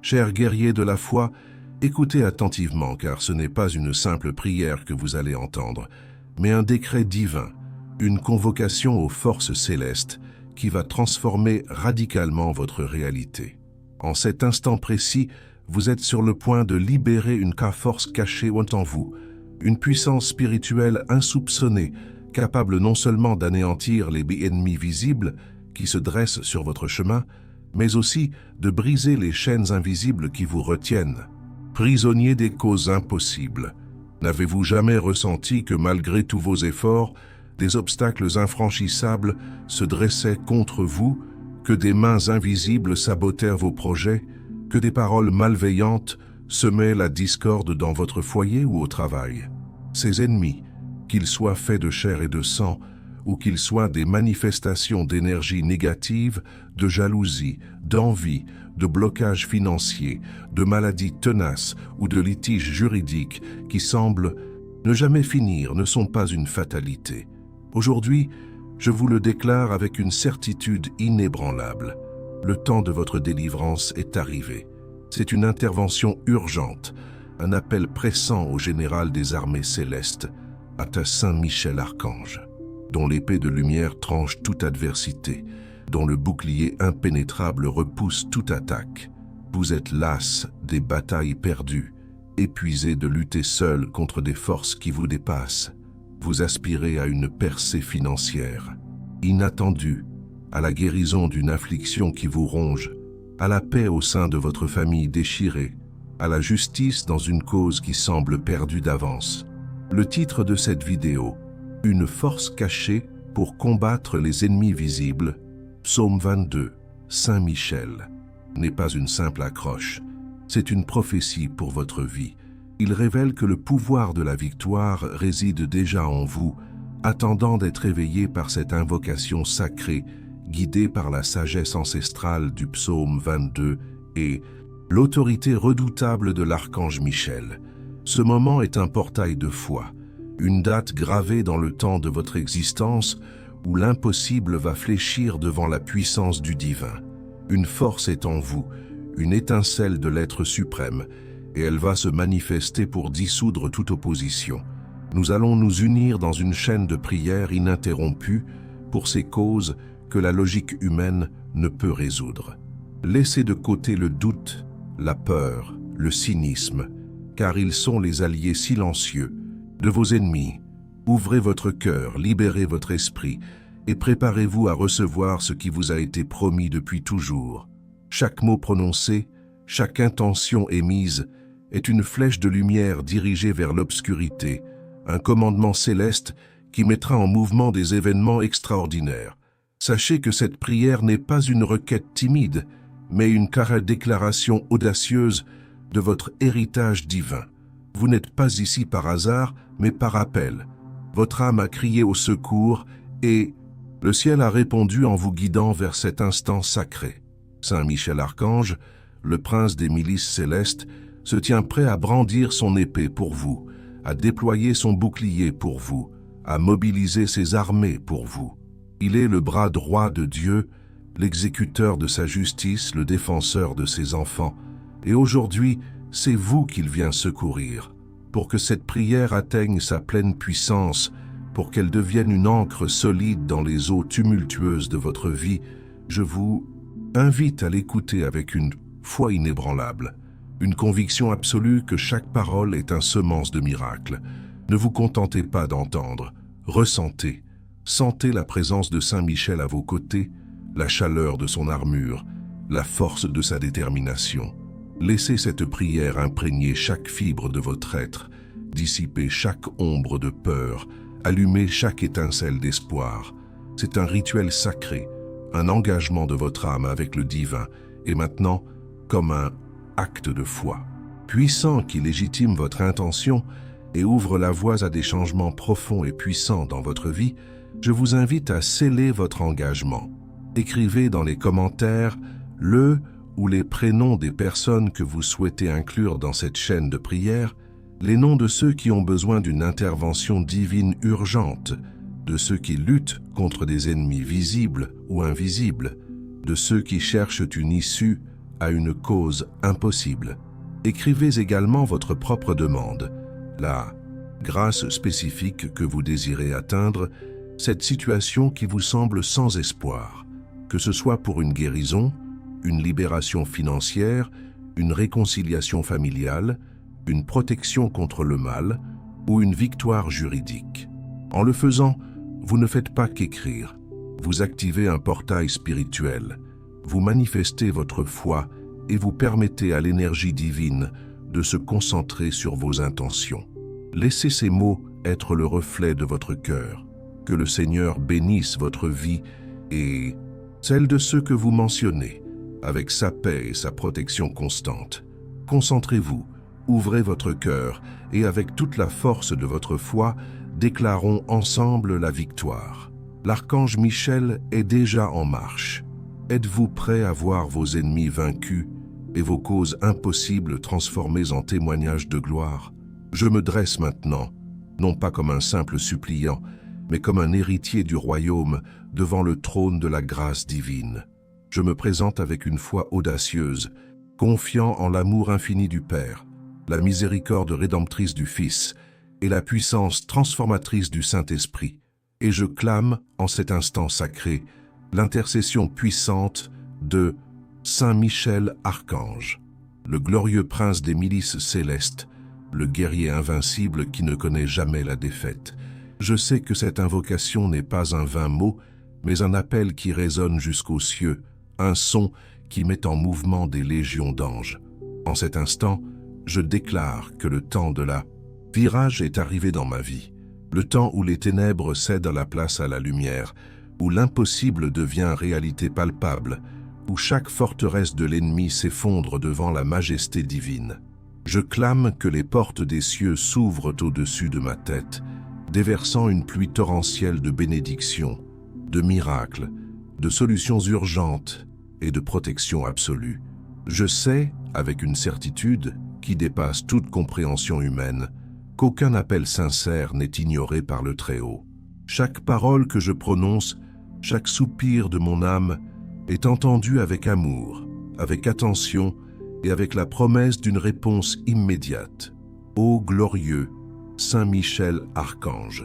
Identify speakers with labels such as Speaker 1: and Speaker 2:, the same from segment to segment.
Speaker 1: Chers guerriers de la foi, écoutez attentivement car ce n'est pas une simple prière que vous allez entendre, mais un décret divin, une convocation aux forces célestes qui va transformer radicalement votre réalité. En cet instant précis, vous êtes sur le point de libérer une force cachée en vous, une puissance spirituelle insoupçonnée, capable non seulement d'anéantir les ennemis visibles qui se dressent sur votre chemin, mais aussi de briser les chaînes invisibles qui vous retiennent. Prisonniers des causes impossibles, n'avez-vous jamais ressenti que malgré tous vos efforts, des obstacles infranchissables se dressaient contre vous, que des mains invisibles sabotèrent vos projets, que des paroles malveillantes semaient la discorde dans votre foyer ou au travail? Ces ennemis, qu'ils soient faits de chair et de sang, ou qu'ils soient des manifestations d'énergie négative, de jalousie, d'envie, de blocage financier, de maladies tenaces ou de litiges juridiques qui semblent ne jamais finir, ne sont pas une fatalité. Aujourd'hui, je vous le déclare avec une certitude inébranlable. Le temps de votre délivrance est arrivé. C'est une intervention urgente, un appel pressant au général des armées célestes, à Saint Michel Archange, dont l'épée de lumière tranche toute adversité, dont le bouclier impénétrable repousse toute attaque. Vous êtes las des batailles perdues, épuisé de lutter seul contre des forces qui vous dépassent. Vous aspirez à une percée financière, inattendue, à la guérison d'une affliction qui vous ronge, à la paix au sein de votre famille déchirée, à la justice dans une cause qui semble perdue d'avance. Le titre de cette vidéo, Une force cachée pour combattre les ennemis visibles, Psaume 22, Saint Michel, n'est pas une simple accroche, c'est une prophétie pour votre vie. Il révèle que le pouvoir de la victoire réside déjà en vous, attendant d'être éveillé par cette invocation sacrée, guidée par la sagesse ancestrale du psaume 22 et l'autorité redoutable de l'archange Michel. Ce moment est un portail de foi, une date gravée dans le temps de votre existence où l'impossible va fléchir devant la puissance du divin. Une force est en vous, une étincelle de l'être suprême, et elle va se manifester pour dissoudre toute opposition. Nous allons nous unir dans une chaîne de prière ininterrompue pour ces causes que la logique humaine ne peut résoudre. Laissez de côté le doute, la peur, le cynisme, car ils sont les alliés silencieux de vos ennemis. Ouvrez votre cœur, libérez votre esprit et préparez-vous à recevoir ce qui vous a été promis depuis toujours. Chaque mot prononcé, chaque intention émise est une flèche de lumière dirigée vers l'obscurité, un commandement céleste qui mettra en mouvement des événements extraordinaires. Sachez que cette prière n'est pas une requête timide, mais une déclaration audacieuse de votre héritage divin. Vous n'êtes pas ici par hasard, mais par appel. Votre âme a crié au secours et le ciel a répondu en vous guidant vers cet instant sacré. Saint Michel Archange, le prince des milices célestes, se tient prêt à brandir son épée pour vous, à déployer son bouclier pour vous, à mobiliser ses armées pour vous. Il est le bras droit de Dieu, l'exécuteur de sa justice, le défenseur de ses enfants. Et aujourd'hui, c'est vous qu'il vient secourir. Pour que cette prière atteigne sa pleine puissance, pour qu'elle devienne une ancre solide dans les eaux tumultueuses de votre vie, je vous invite à l'écouter avec une foi inébranlable, une conviction absolue que chaque parole est un semence de miracle. Ne vous contentez pas d'entendre, ressentez. Sentez la présence de Saint Michel à vos côtés, la chaleur de son armure, la force de sa détermination. Laissez cette prière imprégner chaque fibre de votre être, dissiper chaque ombre de peur, allumer chaque étincelle d'espoir. C'est un rituel sacré, un engagement de votre âme avec le divin, et maintenant, comme un acte de foi, puissant qui légitime votre intention et ouvre la voie à des changements profonds et puissants dans votre vie, je vous invite à sceller votre engagement. Écrivez dans les commentaires le ou les prénoms des personnes que vous souhaitez inclure dans cette chaîne de prière, les noms de ceux qui ont besoin d'une intervention divine urgente, de ceux qui luttent contre des ennemis visibles ou invisibles, de ceux qui cherchent une issue à une cause impossible. Écrivez également votre propre demande, la grâce spécifique que vous désirez atteindre, cette situation qui vous semble sans espoir, que ce soit pour une guérison, une libération financière, une réconciliation familiale, une protection contre le mal ou une victoire juridique. En le faisant, vous ne faites pas qu'écrire. Vous activez un portail spirituel, vous manifestez votre foi et vous permettez à l'énergie divine de se concentrer sur vos intentions. Laissez ces mots être le reflet de votre cœur. Que le Seigneur bénisse votre vie et celle de ceux que vous mentionnez, avec sa paix et sa protection constante. Concentrez-vous, ouvrez votre cœur et avec toute la force de votre foi, déclarons ensemble la victoire. L'archange Michel est déjà en marche. Êtes-vous prêt à voir vos ennemis vaincus et vos causes impossibles transformées en témoignages de gloire? Je me dresse maintenant, non pas comme un simple suppliant, mais comme un héritier du royaume devant le trône de la grâce divine. Je me présente avec une foi audacieuse, confiant en l'amour infini du Père, la miséricorde rédemptrice du Fils et la puissance transformatrice du Saint-Esprit. Et je clame, en cet instant sacré, l'intercession puissante de Saint Michel Archange, le glorieux prince des milices célestes, le guerrier invincible qui ne connaît jamais la défaite. Je sais que cette invocation n'est pas un vain mot, mais un appel qui résonne jusqu'aux cieux, un son qui met en mouvement des légions d'anges. En cet instant, je déclare que le temps de la virage est arrivé dans ma vie, le temps où les ténèbres cèdent la place à la lumière, où l'impossible devient réalité palpable, où chaque forteresse de l'ennemi s'effondre devant la majesté divine. Je clame que les portes des cieux s'ouvrent au-dessus de ma tête, déversant une pluie torrentielle de bénédictions, de miracles, de solutions urgentes et de protection absolue. Je sais, avec une certitude qui dépasse toute compréhension humaine, qu'aucun appel sincère n'est ignoré par le Très-Haut. Chaque parole que je prononce, chaque soupir de mon âme est entendu avec amour, avec attention et avec la promesse d'une réponse immédiate. Ô glorieux Saint Michel Archange,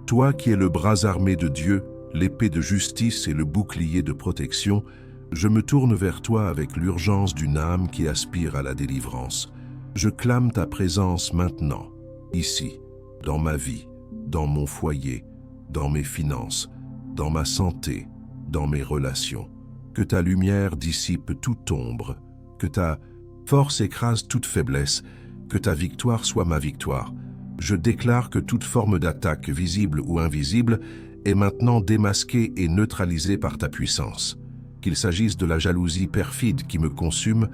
Speaker 1: toi qui es le bras armé de Dieu, l'épée de justice et le bouclier de protection, je me tourne vers toi avec l'urgence d'une âme qui aspire à la délivrance. Je clame ta présence maintenant, ici, dans ma vie, dans mon foyer, dans mes finances, dans ma santé, dans mes relations. Que ta lumière dissipe toute ombre, que ta force écrase toute faiblesse, que ta victoire soit ma victoire. Je déclare que toute forme d'attaque, visible ou invisible, est maintenant démasquée et neutralisée par ta puissance. Qu'il s'agisse de la jalousie perfide qui me consume,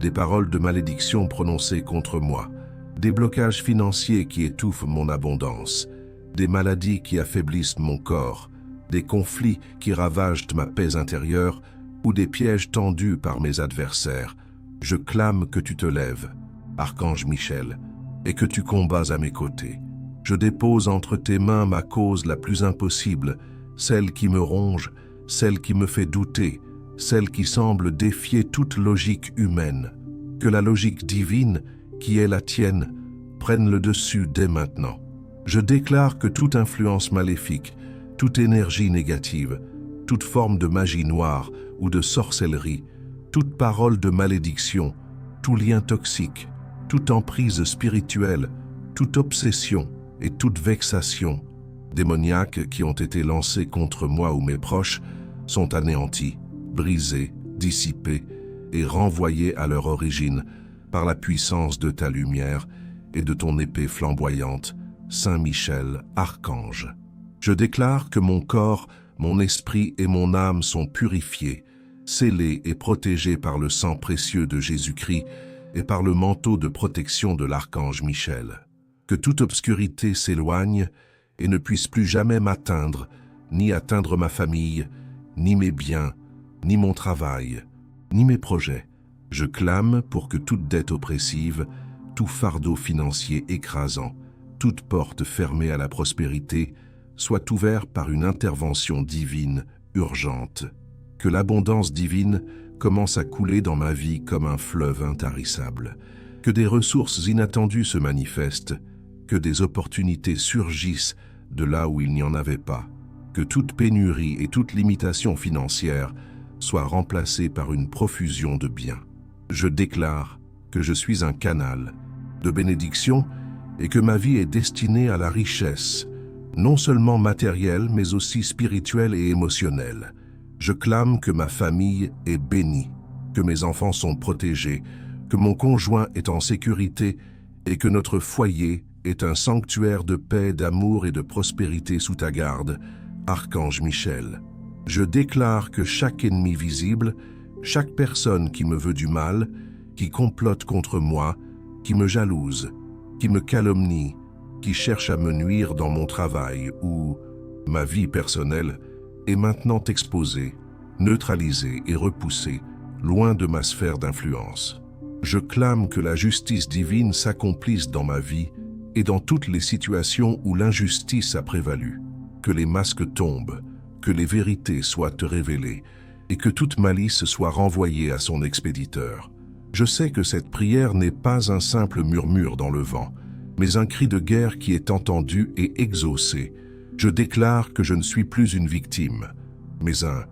Speaker 1: des paroles de malédiction prononcées contre moi, des blocages financiers qui étouffent mon abondance, des maladies qui affaiblissent mon corps, des conflits qui ravagent ma paix intérieure ou des pièges tendus par mes adversaires, je clame que tu te lèves, Archange Michel, et que tu combats à mes côtés. Je dépose entre tes mains ma cause la plus impossible, celle qui me ronge, celle qui me fait douter, celle qui semble défier toute logique humaine. Que la logique divine, qui est la tienne, prenne le dessus dès maintenant. Je déclare que toute influence maléfique, toute énergie négative, toute forme de magie noire ou de sorcellerie, toute parole de malédiction, tout lien toxique, toute emprise spirituelle, toute obsession et toute vexation démoniaques qui ont été lancés contre moi ou mes proches sont anéantis, brisés, dissipés et renvoyés à leur origine par la puissance de ta lumière et de ton épée flamboyante, Saint Michel, Archange. Je déclare que mon corps, mon esprit et mon âme sont purifiés, scellés et protégés par le sang précieux de Jésus-Christ et par le manteau de protection de l'Archange Michel. Que toute obscurité s'éloigne et ne puisse plus jamais m'atteindre, ni atteindre ma famille, ni mes biens, ni mon travail, ni mes projets. Je clame pour que toute dette oppressive, tout fardeau financier écrasant, toute porte fermée à la prospérité soit ouvert par une intervention divine urgente. Que l'abondance divine commence à couler dans ma vie comme un fleuve intarissable, que des ressources inattendues se manifestent, que des opportunités surgissent de là où il n'y en avait pas, que toute pénurie et toute limitation financière soient remplacées par une profusion de biens. Je déclare que je suis un canal de bénédiction et que ma vie est destinée à la richesse, non seulement matérielle mais aussi spirituelle et émotionnelle. Je clame que ma famille est bénie, que mes enfants sont protégés, que mon conjoint est en sécurité et que notre foyer est un sanctuaire de paix, d'amour et de prospérité sous ta garde, Archange Michel. Je déclare que chaque ennemi visible, chaque personne qui me veut du mal, qui complote contre moi, qui me jalouse, qui me calomnie, qui cherche à me nuire dans mon travail ou ma vie personnelle, est maintenant exposée, neutralisée et repoussée, loin de ma sphère d'influence. Je clame que la justice divine s'accomplisse dans ma vie et dans toutes les situations où l'injustice a prévalu, que les masques tombent, que les vérités soient révélées et que toute malice soit renvoyée à son expéditeur. Je sais que cette prière n'est pas un simple murmure dans le vent, mais un cri de guerre qui est entendu et exaucé. Je déclare que je ne suis plus une victime, mais un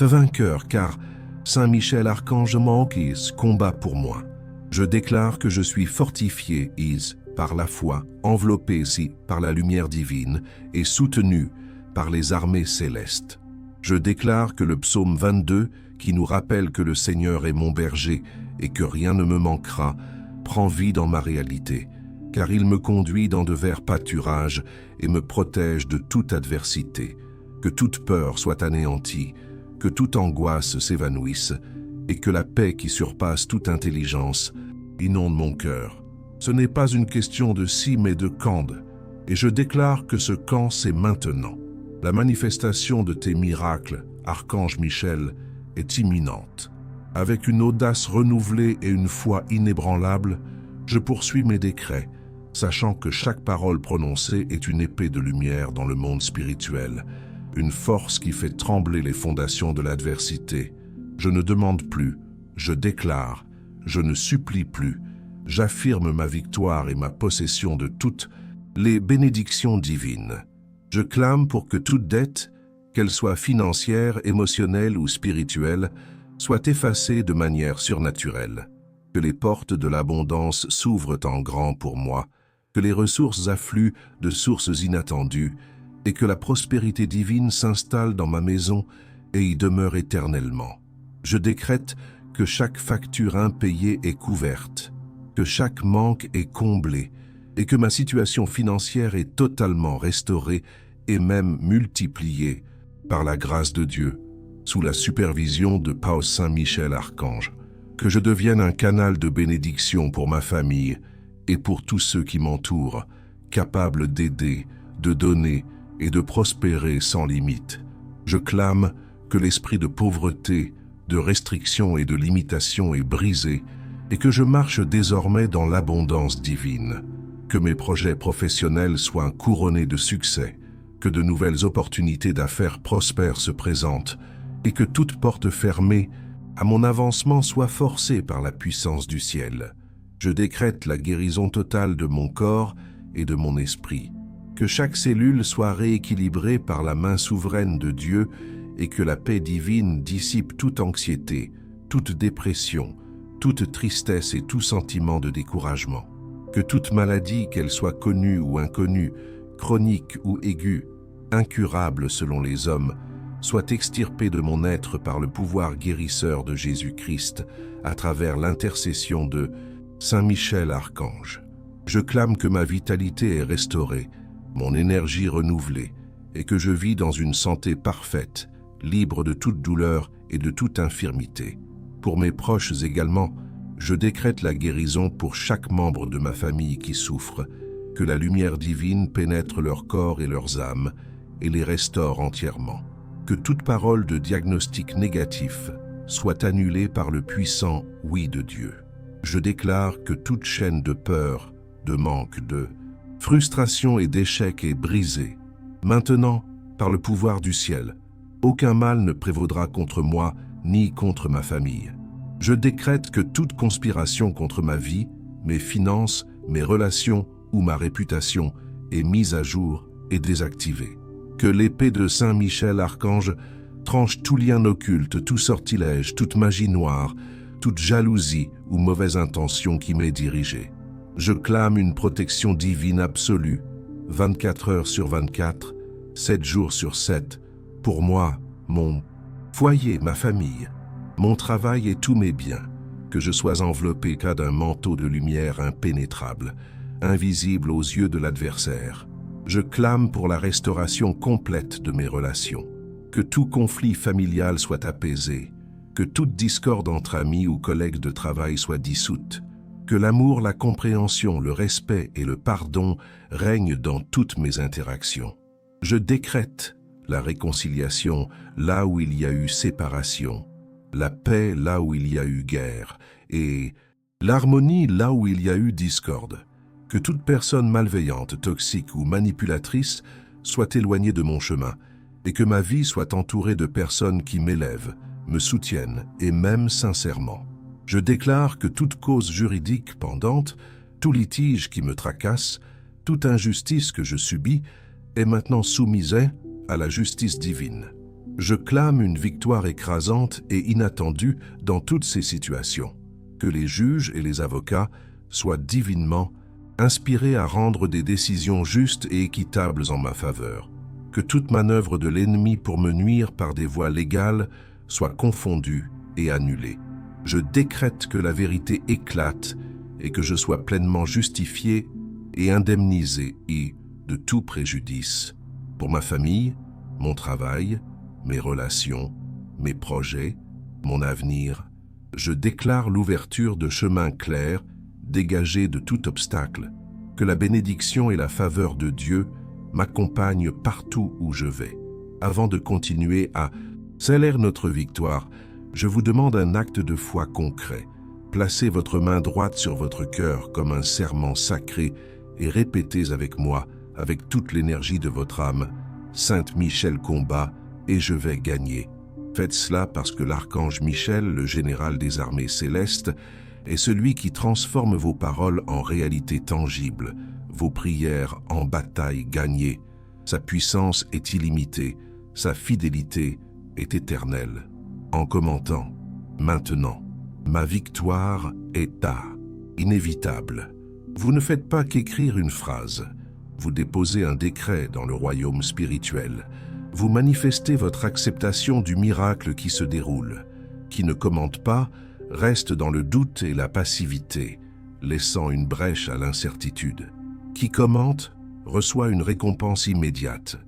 Speaker 1: vainqueur, car Saint Michel Archange Manquis combat pour moi. Je déclare que je suis fortifié, par la foi, enveloppé par la lumière divine et soutenu par les armées célestes. Je déclare que le psaume 22, qui nous rappelle que le Seigneur est mon berger et que rien ne me manquera, prend vie dans ma réalité, car il me conduit dans de verts pâturages et me protège de toute adversité, que toute peur soit anéantie, que toute angoisse s'évanouisse et que la paix qui surpasse toute intelligence inonde mon cœur. Ce n'est pas une question de si mais de quand, et je déclare que ce quand c'est maintenant. La manifestation de tes miracles, Archange Michel, est imminente. Avec une audace renouvelée et une foi inébranlable, je poursuis mes décrets, sachant que chaque parole prononcée est une épée de lumière dans le monde spirituel, une force qui fait trembler les fondations de l'adversité. Je ne demande plus, je déclare, je ne supplie plus, j'affirme ma victoire et ma possession de toutes les bénédictions divines. Je clame pour que toute dette, qu'elle soit financière, émotionnelle ou spirituelle, soit effacée de manière surnaturelle, que les portes de l'abondance s'ouvrent en grand pour moi, que les ressources affluent de sources inattendues et que la prospérité divine s'installe dans ma maison et y demeure éternellement. Je décrète que chaque facture impayée est couverte, que chaque manque est comblé et que ma situation financière est totalement restaurée et même multipliée par la grâce de Dieu, sous la supervision de Paul Saint Michel Archange, que je devienne un canal de bénédiction pour ma famille et pour tous ceux qui m'entourent, capable d'aider, de donner et de prospérer sans limite. Je clame que l'esprit de pauvreté, de restriction et de limitation est brisé et que je marche désormais dans l'abondance divine, que mes projets professionnels soient couronnés de succès, que de nouvelles opportunités d'affaires prospères se présentent et que toute porte fermée à mon avancement soit forcée par la puissance du ciel. Je décrète la guérison totale de mon corps et de mon esprit, que chaque cellule soit rééquilibrée par la main souveraine de Dieu et que la paix divine dissipe toute anxiété, toute dépression, toute tristesse et tout sentiment de découragement. Que toute maladie, qu'elle soit connue ou inconnue, chronique ou aiguë, incurable selon les hommes, soit extirpée de mon être par le pouvoir guérisseur de Jésus-Christ à travers l'intercession de Saint Michel Archange. Je clame que ma vitalité est restaurée, mon énergie renouvelée, et que je vis dans une santé parfaite, libre de toute douleur et de toute infirmité. Pour mes proches également, je décrète la guérison pour chaque membre de ma famille qui souffre, que la lumière divine pénètre leur corps et leurs âmes et les restaure entièrement. Que toute parole de diagnostic négatif soit annulée par le puissant oui de Dieu. Je déclare que toute chaîne de peur, de manque, de frustration et d'échec est brisée. Maintenant, par le pouvoir du ciel, aucun mal ne prévaudra contre moi ni contre ma famille. Je décrète que toute conspiration contre ma vie, mes finances, mes relations ou ma réputation est mise à jour et désactivée. Que l'épée de Saint Michel Archange tranche tout lien occulte, tout sortilège, toute magie noire, toute jalousie ou mauvaise intention qui m'est dirigée. Je clame une protection divine absolue, 24 heures sur 24, 7 jours sur 7, pour moi, mon foyer, ma famille, mon travail et tous mes biens, que je sois enveloppé qu'à d'un manteau de lumière impénétrable, invisible aux yeux de l'adversaire. Je clame pour la restauration complète de mes relations, que tout conflit familial soit apaisé, que toute discorde entre amis ou collègues de travail soit dissoute, que l'amour, la compréhension, le respect et le pardon règnent dans toutes mes interactions. Je décrète la réconciliation là où il y a eu séparation, la paix là où il y a eu guerre et l'harmonie là où il y a eu discorde. Que toute personne malveillante, toxique ou manipulatrice soit éloignée de mon chemin et que ma vie soit entourée de personnes qui m'élèvent, me soutiennent et m'aiment sincèrement. Je déclare que toute cause juridique pendante, tout litige qui me tracasse, toute injustice que je subis est maintenant soumise à la justice divine. Je clame une victoire écrasante et inattendue dans toutes ces situations. Que les juges et les avocats soient divinement inspirés à rendre des décisions justes et équitables en ma faveur. Que toute manœuvre de l'ennemi pour me nuire par des voies légales soit confondue et annulée. Je décrète que la vérité éclate et que je sois pleinement justifié et indemnisé de tout préjudice. Pour ma famille, mon travail, mes relations, mes projets, mon avenir, je déclare l'ouverture de chemins clairs, dégagés de tout obstacle, que la bénédiction et la faveur de Dieu m'accompagnent partout où je vais. Avant de continuer à célébrer notre victoire, je vous demande un acte de foi concret. Placez votre main droite sur votre cœur comme un serment sacré et répétez avec moi, avec toute l'énergie de votre âme, « Sainte Michel combat et je vais gagner ». Faites cela parce que l'archange Michel, le général des armées célestes, est celui qui transforme vos paroles en réalité tangible, vos prières en bataille gagnée. Sa puissance est illimitée, sa fidélité est éternelle. En commentant, maintenant, ma victoire est inévitable. Vous ne faites pas qu'écrire une phrase, vous déposez un décret dans le royaume spirituel. Vous manifestez votre acceptation du miracle qui se déroule. Qui ne commente pas, reste dans le doute et la passivité, laissant une brèche à l'incertitude. Qui commente, reçoit une récompense immédiate,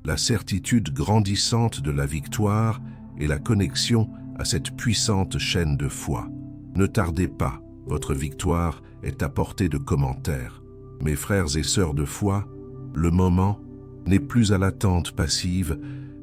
Speaker 1: la certitude grandissante de la victoire et la connexion à cette puissante chaîne de foi. Ne tardez pas, votre victoire est à portée de commentaires. Mes frères et sœurs de foi, le moment n'est plus à l'attente passive,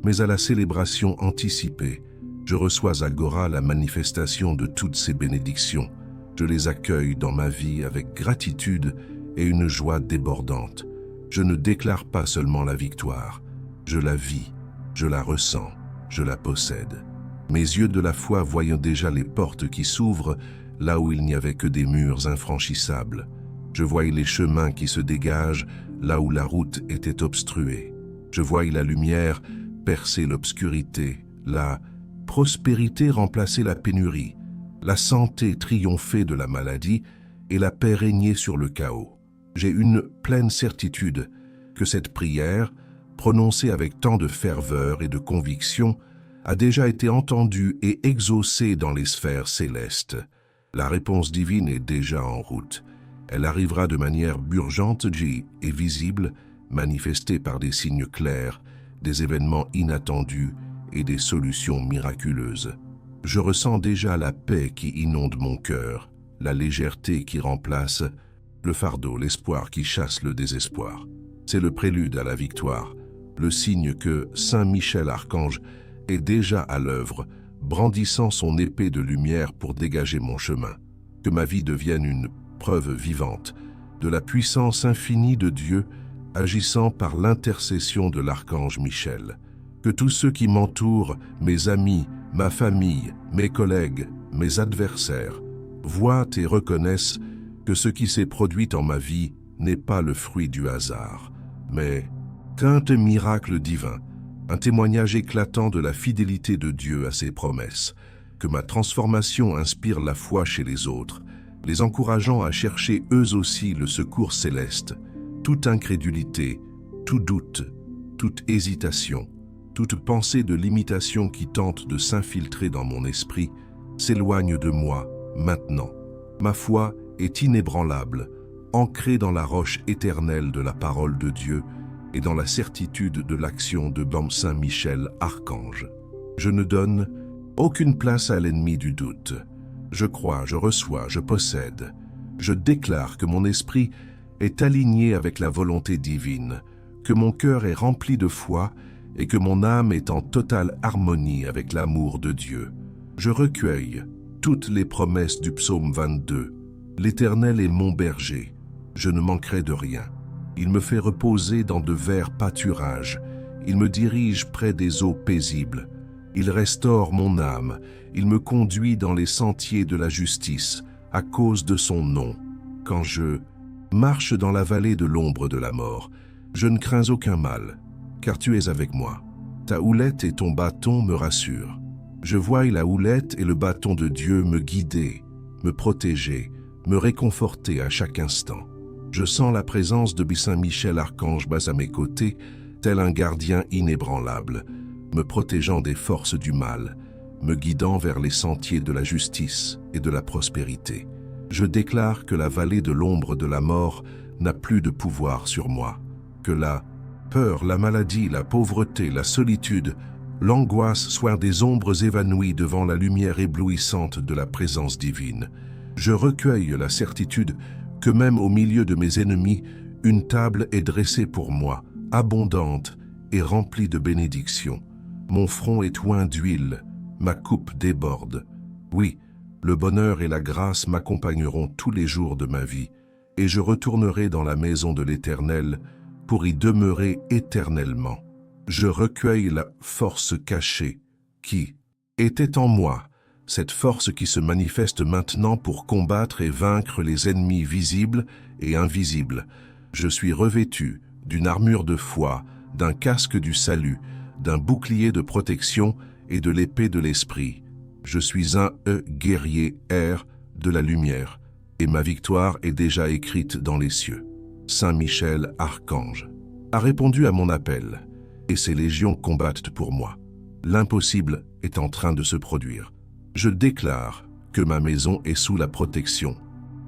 Speaker 1: mais à la célébration anticipée. Je reçois à Gora la manifestation de toutes ces bénédictions. Je les accueille dans ma vie avec gratitude et une joie débordante. Je ne déclare pas seulement la victoire, je la vis, je la ressens, je la possède. Mes yeux de la foi voyant déjà les portes qui s'ouvrent là où il n'y avait que des murs infranchissables. Je voyais les chemins qui se dégagent là où la route était obstruée. Je voyais la lumière percer l'obscurité, la prospérité remplacer la pénurie, la santé triompher de la maladie et la paix régner sur le chaos. J'ai une pleine certitude que cette prière, prononcée avec tant de ferveur et de conviction, a déjà été entendue et exaucée dans les sphères célestes. La réponse divine est déjà en route. Elle arrivera de manière urgente et visible, manifestée par des signes clairs, des événements inattendus et des solutions miraculeuses. Je ressens déjà la paix qui inonde mon cœur, la légèreté qui remplace le fardeau, l'espoir qui chasse le désespoir. C'est le prélude à la victoire, le signe que Saint Michel Archange est déjà à l'œuvre, brandissant son épée de lumière pour dégager mon chemin. Que ma vie devienne une preuve vivante de la puissance infinie de Dieu agissant par l'intercession de l'archange Michel. Que tous ceux qui m'entourent, mes amis, ma famille, mes collègues, mes adversaires voient et reconnaissent que ce qui s'est produit en ma vie n'est pas le fruit du hasard, mais qu'un miracle divin, un témoignage éclatant de la fidélité de Dieu à ses promesses, que ma transformation inspire la foi chez les autres, les encourageant à chercher eux aussi le secours céleste. Toute incrédulité, tout doute, toute hésitation, toute pensée de limitation qui tente de s'infiltrer dans mon esprit s'éloigne de moi maintenant. Ma foi est inébranlable, ancrée dans la roche éternelle de la parole de Dieu et dans la certitude de l'action de Saint Michel Archange. Je ne donne aucune place à l'ennemi du doute. Je crois, je reçois, je possède. Je déclare que mon esprit est aligné avec la volonté divine, que mon cœur est rempli de foi et que mon âme est en totale harmonie avec l'amour de Dieu. Je recueille toutes les promesses du psaume 22. L'Éternel est mon berger, je ne manquerai de rien. Il me fait reposer dans de verts pâturages, il me dirige près des eaux paisibles. Il restaure mon âme, il me conduit dans les sentiers de la justice, à cause de son nom. Quand je marche dans la vallée de l'ombre de la mort, je ne crains aucun mal, car tu es avec moi. Ta houlette et ton bâton me rassurent. Je vois la houlette et le bâton de Dieu me guider, me protéger, me réconforter à chaque instant. Je sens la présence de Saint Michel Archange à mes côtés, tel un gardien inébranlable, me protégeant des forces du mal, me guidant vers les sentiers de la justice et de la prospérité. Je déclare que la vallée de l'ombre de la mort n'a plus de pouvoir sur moi, que la peur, la maladie, la pauvreté, la solitude, l'angoisse soient des ombres évanouies devant la lumière éblouissante de la présence divine. Je recueille la certitude que même au milieu de mes ennemis, une table est dressée pour moi, abondante et remplie de bénédictions. Mon front est oint d'huile, ma coupe déborde. Oui, le bonheur et la grâce m'accompagneront tous les jours de ma vie, et je retournerai dans la maison de l'Éternel pour y demeurer éternellement. Je recueille la force cachée qui était en moi, cette force qui se manifeste maintenant pour combattre et vaincre les ennemis visibles et invisibles. Je suis revêtu d'une armure de foi, d'un casque du salut, d'un bouclier de protection et de l'épée de l'esprit. Je suis un guerrier de la lumière, et ma victoire est déjà écrite dans les cieux. Saint Michel Archange a répondu à mon appel, et ses légions combattent pour moi. L'impossible est en train de se produire. Je déclare que ma maison est sous la protection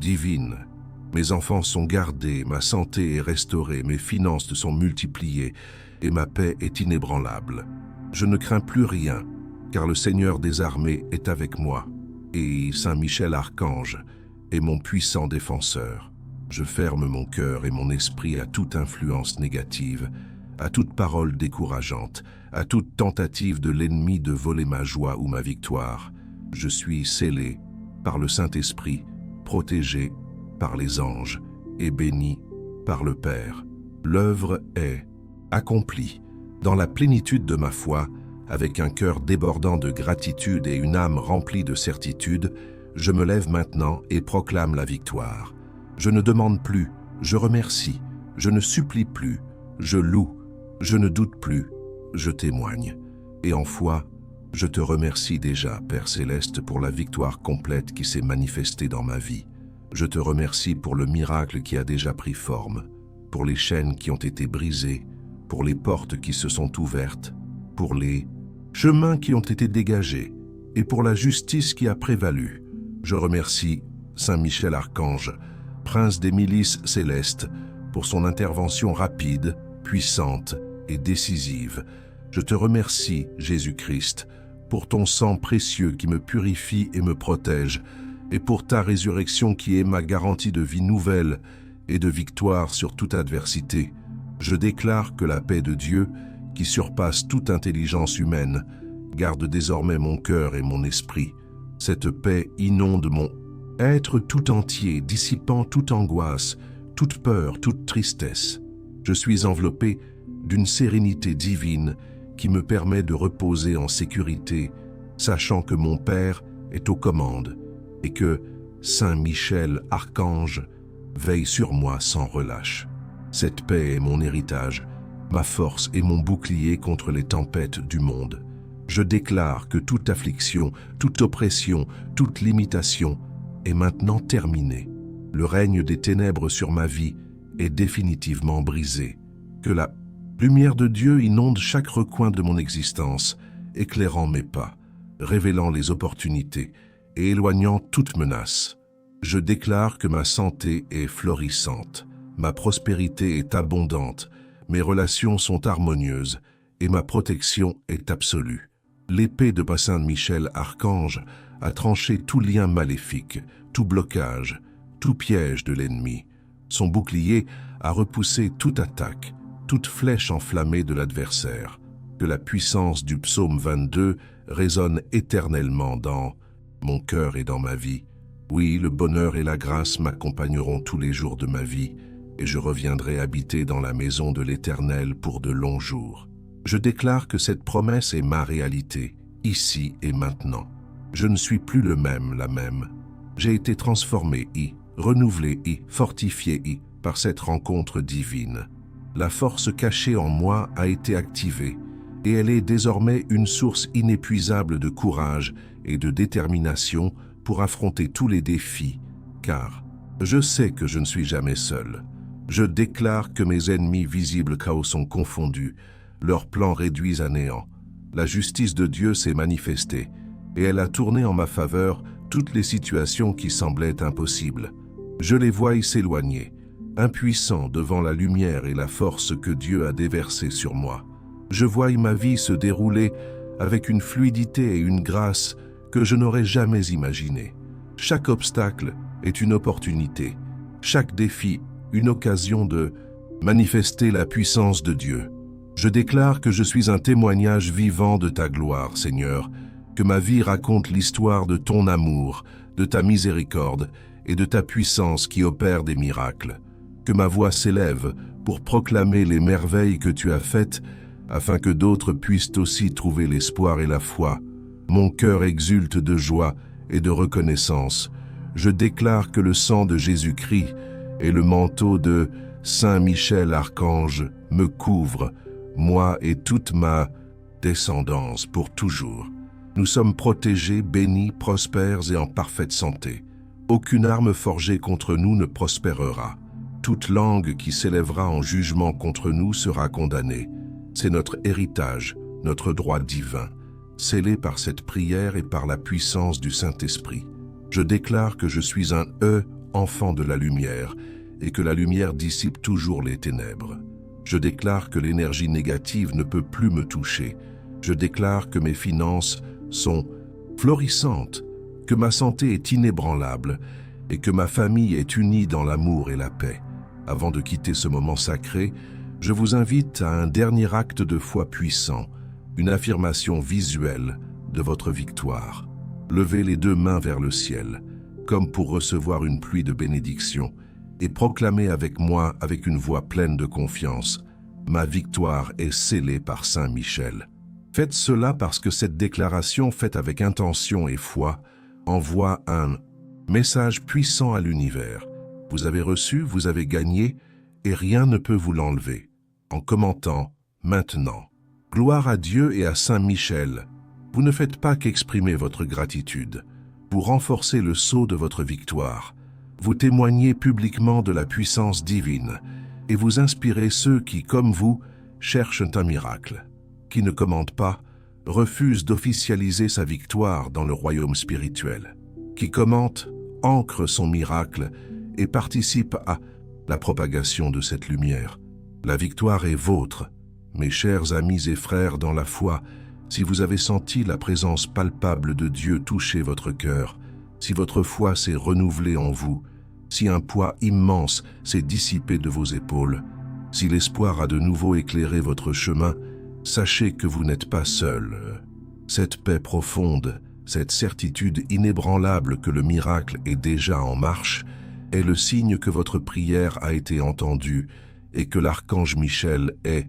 Speaker 1: divine. Mes enfants sont gardés, ma santé est restaurée, mes finances sont multipliées et ma paix est inébranlable. Je ne crains plus rien, car le Seigneur des armées est avec moi, et Saint Michel Archange est mon puissant défenseur. Je ferme mon cœur et mon esprit à toute influence négative, à toute parole décourageante, à toute tentative de l'ennemi de voler ma joie ou ma victoire. Je suis scellé par le Saint-Esprit, protégé par les anges et béni par le Père. L'œuvre est accomplie. Dans la plénitude de ma foi, avec un cœur débordant de gratitude et une âme remplie de certitude, je me lève maintenant et proclame la victoire. Je ne demande plus, je remercie, je ne supplie plus, je loue, je ne doute plus, je témoigne. Et en foi, je te remercie déjà, Père Céleste, pour la victoire complète qui s'est manifestée dans ma vie. Je te remercie pour le miracle qui a déjà pris forme, pour les chaînes qui ont été brisées, pour les portes qui se sont ouvertes, pour les chemins qui ont été dégagés et pour la justice qui a prévalu. Je remercie Saint Michel Archange, prince des milices célestes, pour son intervention rapide, puissante et décisive. Je te remercie, Jésus-Christ, pour ton sang précieux qui me purifie et me protège, et pour ta résurrection qui est ma garantie de vie nouvelle et de victoire sur toute adversité. Je déclare que la paix de Dieu, qui surpasse toute intelligence humaine, garde désormais mon cœur et mon esprit. Cette paix inonde mon être tout entier, dissipant toute angoisse, toute peur, toute tristesse. Je suis enveloppé d'une sérénité divine qui me permet de reposer en sécurité, sachant que mon Père est aux commandes et que Saint Michel, archange, veille sur moi sans relâche. Cette paix est mon héritage, ma force et mon bouclier contre les tempêtes du monde. Je déclare que toute affliction, toute oppression, toute limitation est maintenant terminée. Le règne des ténèbres sur ma vie est définitivement brisé. Que la lumière de Dieu inonde chaque recoin de mon existence, éclairant mes pas, révélant les opportunités et éloignant toute menace. Je déclare que ma santé est florissante, ma prospérité est abondante, mes relations sont harmonieuses et ma protection est absolue. L'épée de Saint Michel, archange, a tranché tout lien maléfique, tout blocage, tout piège de l'ennemi. Son bouclier a repoussé toute attaque, toute flèche enflammée de l'adversaire. Que la puissance du psaume 22 résonne éternellement dans mon cœur et dans ma vie. Oui, le bonheur et la grâce m'accompagneront tous les jours de ma vie, et je reviendrai habiter dans la maison de l'Éternel pour de longs jours. Je déclare que cette promesse est ma réalité, ici et maintenant. Je ne suis plus le même, la même. J'ai été transformé, renouvelé, fortifié par cette rencontre divine. La force cachée en moi a été activée, et elle est désormais une source inépuisable de courage et de détermination pour affronter tous les défis, car je sais que je ne suis jamais seul. Je déclare que mes ennemis visibles chaos sont confondus, leurs plans réduits à néant. La justice de Dieu s'est manifestée, et elle a tourné en ma faveur toutes les situations qui semblaient impossibles. Je les vois s'éloigner, impuissants devant la lumière et la force que Dieu a déversée sur moi. Je vois ma vie se dérouler avec une fluidité et une grâce que je n'aurais jamais imaginées. Chaque obstacle est une opportunité, chaque défi une occasion de manifester la puissance de Dieu. Je déclare que je suis un témoignage vivant de ta gloire, Seigneur, que ma vie raconte l'histoire de ton amour, de ta miséricorde et de ta puissance qui opère des miracles. Que ma voix s'élève pour proclamer les merveilles que tu as faites, afin que d'autres puissent aussi trouver l'espoir et la foi. Mon cœur exulte de joie et de reconnaissance. Je déclare que le sang de Jésus-Christ et le manteau de Saint Michel Archange me couvrent, moi et toute ma descendance pour toujours. Nous sommes protégés, bénis, prospères et en parfaite santé. Aucune arme forgée contre nous ne prospérera. Toute langue qui s'élèvera en jugement contre nous sera condamnée. C'est notre héritage, notre droit divin, scellé par cette prière et par la puissance du Saint-Esprit. Je déclare que je suis un enfant de la lumière, et que la lumière dissipe toujours les ténèbres. Je déclare que l'énergie négative ne peut plus me toucher. Je déclare que mes finances sont florissantes, que ma santé est inébranlable, et que ma famille est unie dans l'amour et la paix. Avant de quitter ce moment sacré, je vous invite à un dernier acte de foi puissant, une affirmation visuelle de votre victoire. Levez les deux mains vers le ciel, comme pour recevoir une pluie de bénédictions, et proclamez avec moi, avec une voix pleine de confiance, « Ma victoire est scellée par Saint Michel ». Faites cela parce que cette déclaration faite avec intention et foi envoie un message puissant à l'univers. Vous avez reçu, vous avez gagné, et rien ne peut vous l'enlever. En commentant « Maintenant ». Gloire à Dieu et à Saint Michel. Vous ne faites pas qu'exprimer votre gratitude. Vous renforcez le sceau de votre victoire. Vous témoignez publiquement de la puissance divine et vous inspirez ceux qui, comme vous, cherchent un miracle. Qui ne commande pas, refuse d'officialiser sa victoire dans le royaume spirituel. Qui commente, ancre son miracle et participe à la propagation de cette lumière. La victoire est vôtre, mes chers amis et frères dans la foi. Si vous avez senti la présence palpable de Dieu toucher votre cœur, si votre foi s'est renouvelée en vous, si un poids immense s'est dissipé de vos épaules, si l'espoir a de nouveau éclairé votre chemin, sachez que vous n'êtes pas seul. Cette paix profonde, cette certitude inébranlable que le miracle est déjà en marche, est le signe que votre prière a été entendue et que l'archange Michel est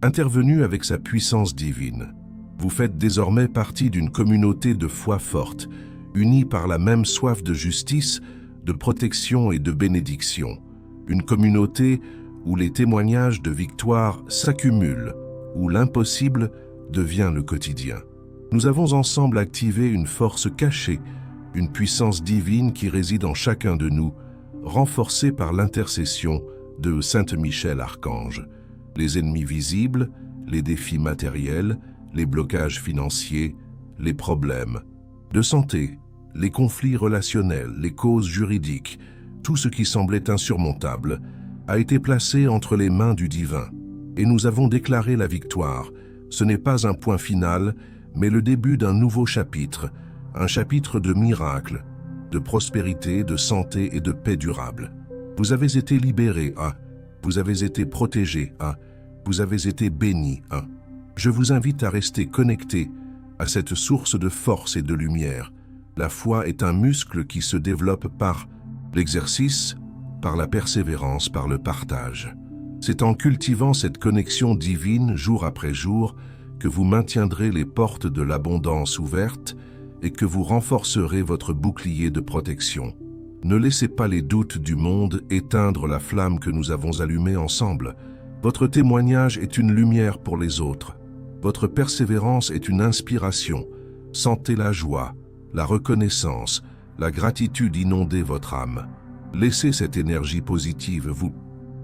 Speaker 1: intervenu avec sa puissance divine. Vous faites désormais partie d'une communauté de foi forte, unie par la même soif de justice, de protection et de bénédiction. Une communauté où les témoignages de victoire s'accumulent, où l'impossible devient le quotidien. Nous avons ensemble activé une force cachée, une puissance divine qui réside en chacun de nous, renforcée par l'intercession de Sainte Michel Archange. Les ennemis visibles, les défis matériels, les blocages financiers, les problèmes de santé, les conflits relationnels, les causes juridiques, tout ce qui semblait insurmontable, a été placé entre les mains du divin. Et nous avons déclaré la victoire. Ce n'est pas un point final, mais le début d'un nouveau chapitre, un chapitre de miracles, de prospérité, de santé et de paix durable. Vous avez été libérés, vous avez été protégés, vous avez été bénis. Je vous invite à rester connectés à cette source de force et de lumière. La foi est un muscle qui se développe par l'exercice, par la persévérance, par le partage. C'est en cultivant cette connexion divine jour après jour que vous maintiendrez les portes de l'abondance ouvertes et que vous renforcerez votre bouclier de protection. Ne laissez pas les doutes du monde éteindre la flamme que nous avons allumée ensemble. Votre témoignage est une lumière pour les autres. Votre persévérance est une inspiration. Sentez la joie, la reconnaissance, la gratitude inonder votre âme. Laissez cette énergie positive vous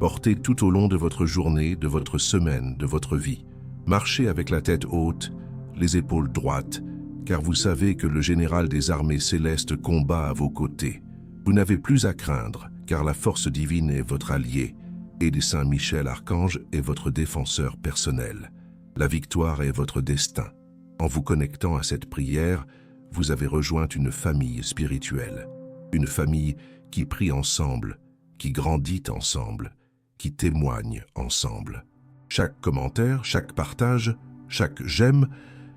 Speaker 1: porter tout au long de votre journée, de votre semaine, de votre vie. Marchez avec la tête haute, les épaules droites, car vous savez que le général des armées célestes combat à vos côtés. Vous n'avez plus à craindre, car la force divine est votre allié, et Saint Michel Archange est votre défenseur personnel. La victoire est votre destin. En vous connectant à cette prière, vous avez rejoint une famille spirituelle, une famille qui prie ensemble, qui grandit ensemble, qui témoigne ensemble. Chaque commentaire, chaque partage, chaque j'aime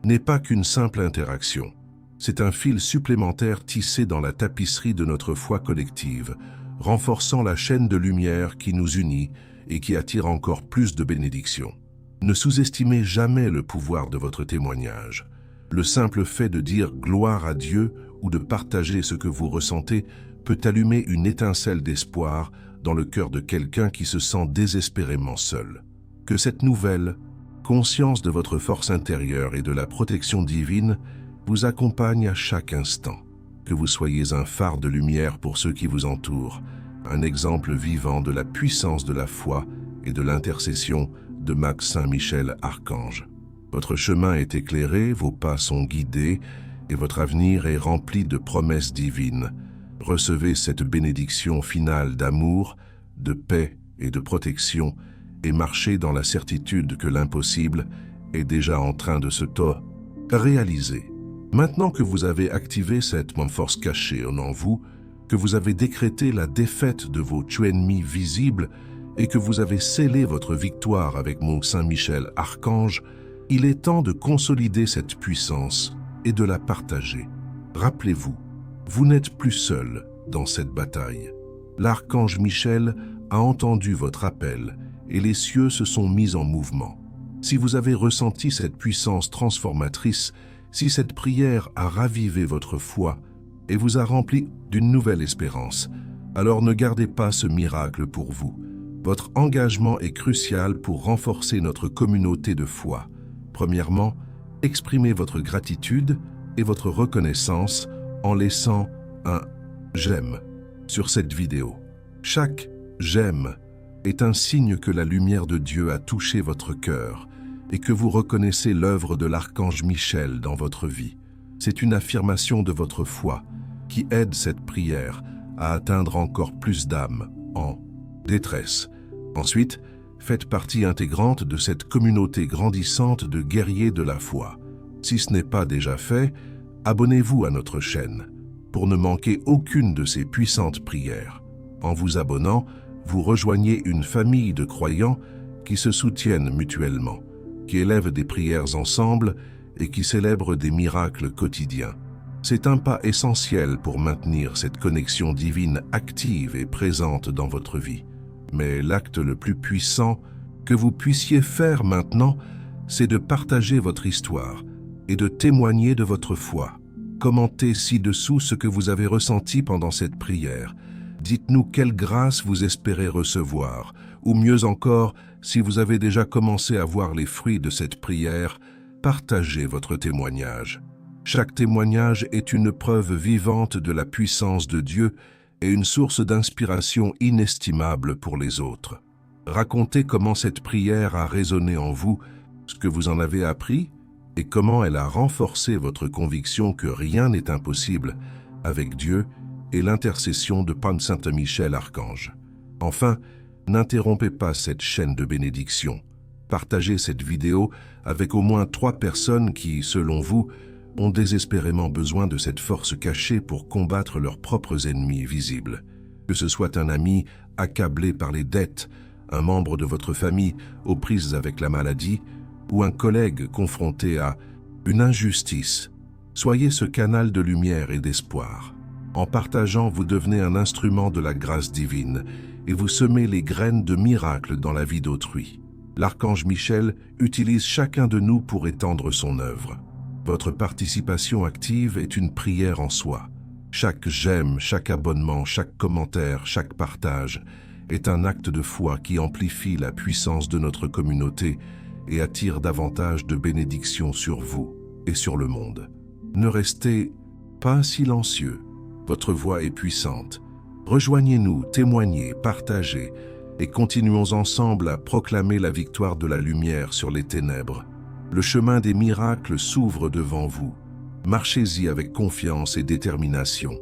Speaker 1: n'est pas qu'une simple interaction. C'est un fil supplémentaire tissé dans la tapisserie de notre foi collective, renforçant la chaîne de lumière qui nous unit et qui attire encore plus de bénédictions. Ne sous-estimez jamais le pouvoir de votre témoignage. Le simple fait de dire « gloire à Dieu » ou de partager ce que vous ressentez peut allumer une étincelle d'espoir dans le cœur de quelqu'un qui se sent désespérément seul. Que cette nouvelle conscience de votre force intérieure et de la protection divine vous accompagne à chaque instant. Que vous soyez un phare de lumière pour ceux qui vous entourent, un exemple vivant de la puissance de la foi et de l'intercession de Saint Michel Archange. Votre chemin est éclairé, vos pas sont guidés et votre avenir est rempli de promesses divines. Recevez cette bénédiction finale d'amour, de paix et de protection et marchez dans la certitude que l'impossible est déjà en train de se réaliser. Maintenant que vous avez activé cette force cachée en vous, que vous avez décrété la défaite de vos ennemis visibles et que vous avez scellé votre victoire avec Saint Michel Archange, il est temps de consolider cette puissance et de la partager. Rappelez-vous, vous n'êtes plus seul dans cette bataille. L'archange Michel a entendu votre appel et les cieux se sont mis en mouvement. Si vous avez ressenti cette puissance transformatrice, si cette prière a ravivé votre foi et vous a rempli d'une nouvelle espérance, alors ne gardez pas ce miracle pour vous. Votre engagement est crucial pour renforcer notre communauté de foi. Premièrement, exprimez votre gratitude et votre reconnaissance en laissant un « j'aime » sur cette vidéo. Chaque « j'aime » est un signe que la lumière de Dieu a touché votre cœur et que vous reconnaissez l'œuvre de l'archange Michel dans votre vie. C'est une affirmation de votre foi qui aide cette prière à atteindre encore plus d'âmes en détresse. Ensuite, faites partie intégrante de cette communauté grandissante de guerriers de la foi. Si ce n'est pas déjà fait, abonnez-vous à notre chaîne pour ne manquer aucune de ces puissantes prières. En vous abonnant, vous rejoignez une famille de croyants qui se soutiennent mutuellement, qui élèvent des prières ensemble et qui célèbrent des miracles quotidiens. C'est un pas essentiel pour maintenir cette connexion divine active et présente dans votre vie. Mais l'acte le plus puissant que vous puissiez faire maintenant, c'est de partager votre histoire et de témoigner de votre foi. Commentez ci-dessous ce que vous avez ressenti pendant cette prière. Dites-nous quelle grâce vous espérez recevoir, ou mieux encore, si vous avez déjà commencé à voir les fruits de cette prière, partagez votre témoignage. Chaque témoignage est une preuve vivante de la puissance de Dieu et une source d'inspiration inestimable pour les autres. Racontez comment cette prière a résonné en vous, ce que vous en avez appris et comment elle a renforcé votre conviction que rien n'est impossible avec Dieu et l'intercession de Pan Saint Michel Archange. Enfin, n'interrompez pas cette chaîne de bénédiction. Partagez cette vidéo avec au moins 3 personnes qui, selon vous, ont désespérément besoin de cette force cachée pour combattre leurs propres ennemis visibles. Que ce soit un ami accablé par les dettes, un membre de votre famille aux prises avec la maladie, ou un collègue confronté à une injustice, soyez ce canal de lumière et d'espoir. En partageant, vous devenez un instrument de la grâce divine et vous semez les graines de miracles dans la vie d'autrui. L'archange Michel utilise chacun de nous pour étendre son œuvre. Votre participation active est une prière en soi. Chaque j'aime, chaque abonnement, chaque commentaire, chaque partage est un acte de foi qui amplifie la puissance de notre communauté et attire davantage de bénédictions sur vous et sur le monde. Ne restez pas silencieux. Votre voix est puissante. Rejoignez-nous, témoignez, partagez et continuons ensemble à proclamer la victoire de la lumière sur les ténèbres. Le chemin des miracles s'ouvre devant vous. Marchez-y avec confiance et détermination.